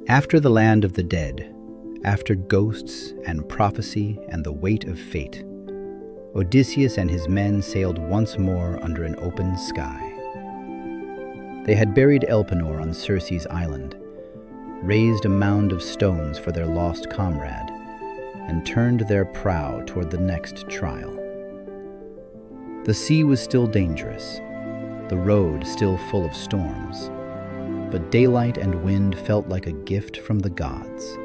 After the land of the dead, after ghosts and prophecy and the weight of fate, Odysseus and his men sailed once more under an open sky. They had buried Elpenor on Circe's island, raised a mound of stones for their lost comrade, and turned their prow toward the next trial. The sea was still dangerous, the road still full of storms, but daylight and wind felt like a gift from the gods.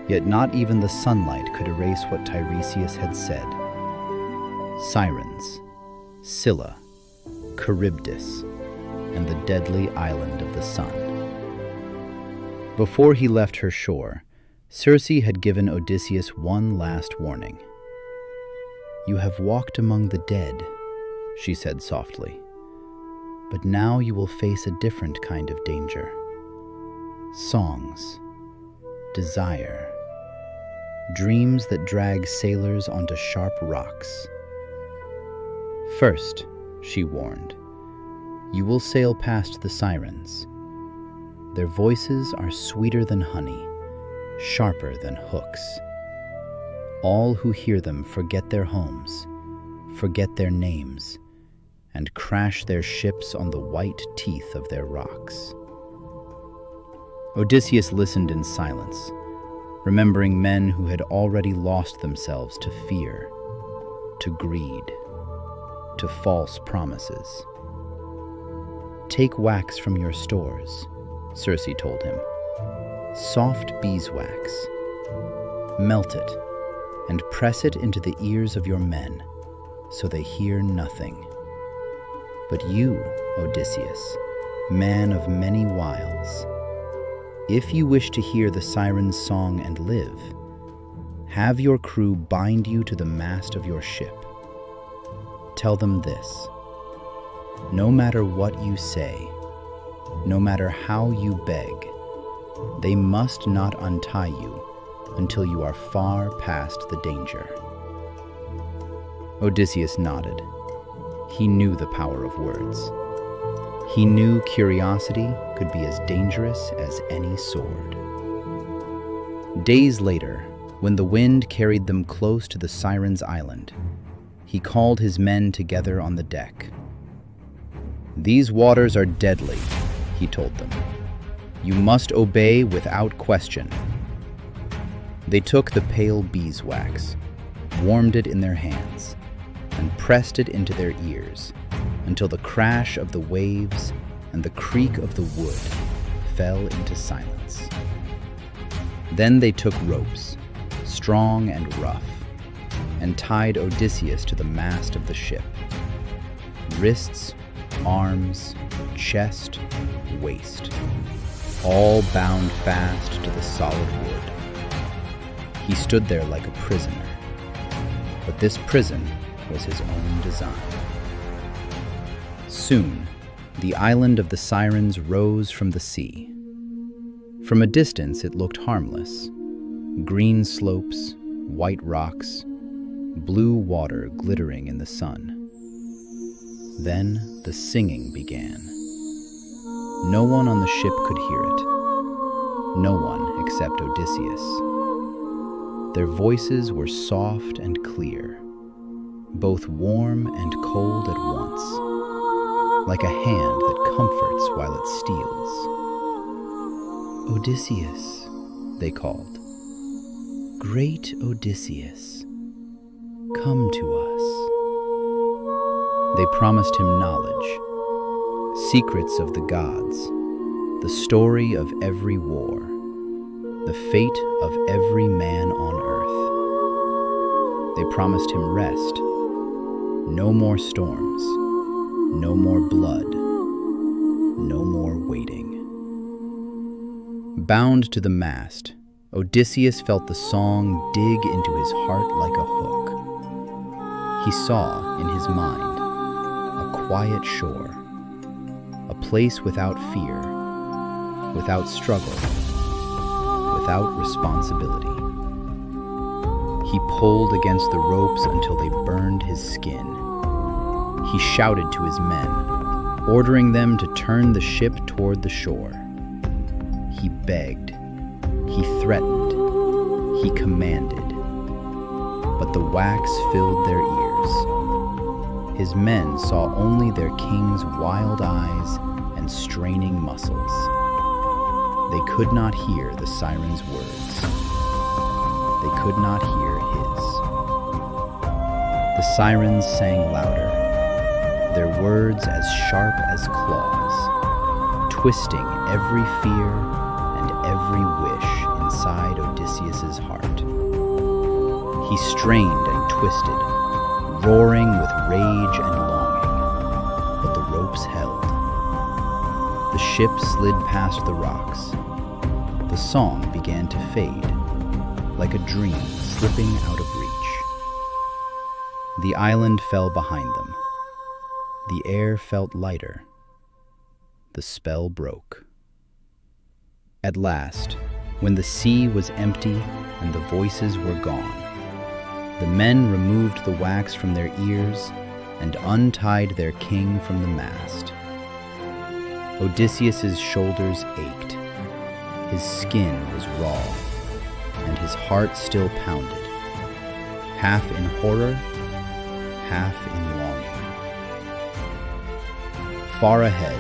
Yet not even the sunlight could erase what Tiresias had said. Sirens, Scylla, Charybdis, and the deadly island of the sun. Before he left her shore, Circe had given Odysseus one last warning. "You have walked among the dead," she said softly, "but now you will face a different kind of danger. Songs, desire, dreams that drag sailors onto sharp rocks. First," she warned, "you will sail past the Sirens. Their voices are sweeter than honey, sharper than hooks. All who hear them forget their homes, forget their names, and crash their ships on the white teeth of their rocks." Odysseus listened in silence, remembering men who had already lost themselves to fear, to greed, to false promises. "Take wax from your stores," Circe told him. "Soft beeswax. Melt it and press it into the ears of your men so they hear nothing. But you, Odysseus, man of many wiles, if you wish to hear the siren's song and live, have your crew bind you to the mast of your ship. Tell them this: no matter what you say, no matter how you beg, they must not untie you until you are far past the danger." Odysseus nodded. He knew the power of words. He knew curiosity could be as dangerous as any sword. Days later, when the wind carried them close to the Sirens' island, he called his men together on the deck. "These waters are deadly," he told them. "You must obey without question." They took the pale beeswax, warmed it in their hands, and pressed it into their ears until the crash of the waves and the creak of the wood fell into silence. Then they took ropes, strong and rough, and tied Odysseus to the mast of the ship. Wrists, arms, chest, waist, all bound fast to the solid wood. He stood there like a prisoner, but this prison was his own design. Soon, the island of the Sirens rose from the sea. From a distance, it looked harmless. Green slopes, white rocks, blue water glittering in the sun. Then the singing began. No one on the ship could hear it. No one except Odysseus. Their voices were soft and clear, both warm and cold at once, like a hand that comforts while it steals. "Odysseus," they called. "Great Odysseus, come to us." They promised him knowledge, secrets of the gods, the story of every war, the fate of every man on earth. They promised him rest, no more storms, no more blood, no more waiting. Bound to the mast, Odysseus felt the song dig into his heart like a hook. He saw, in his mind, a quiet shore, a place without fear, without struggle, without responsibility. He pulled against the ropes until they burned his skin. He shouted to his men, ordering them to turn the ship toward the shore. He begged, he threatened, he commanded, but the wax filled their ears. His men saw only their king's wild eyes and straining muscles. They could not hear the siren's words. They could not hear his. The sirens sang louder, their words as sharp as claws, twisting every fear and every wish inside Odysseus's heart. He strained and twisted, roaring with rage and longing, but the ropes held. The ship slid past the rocks. The song began to fade, like a dream slipping out of reach. The island fell behind them. The air felt lighter. The spell broke. At last, when the sea was empty and the voices were gone, the men removed the wax from their ears and untied their king from the mast. Odysseus's shoulders ached. His skin was raw, and his heart still pounded, half in horror, half in longing. Far ahead,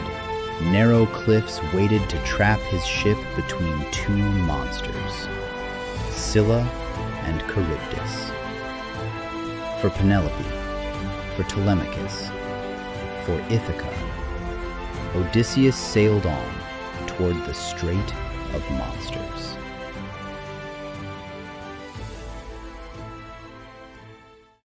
narrow cliffs waited to trap his ship between two monsters, Scylla and Charybdis. For Penelope, for Telemachus, for Ithaca, Odysseus sailed on toward the Strait of Monsters.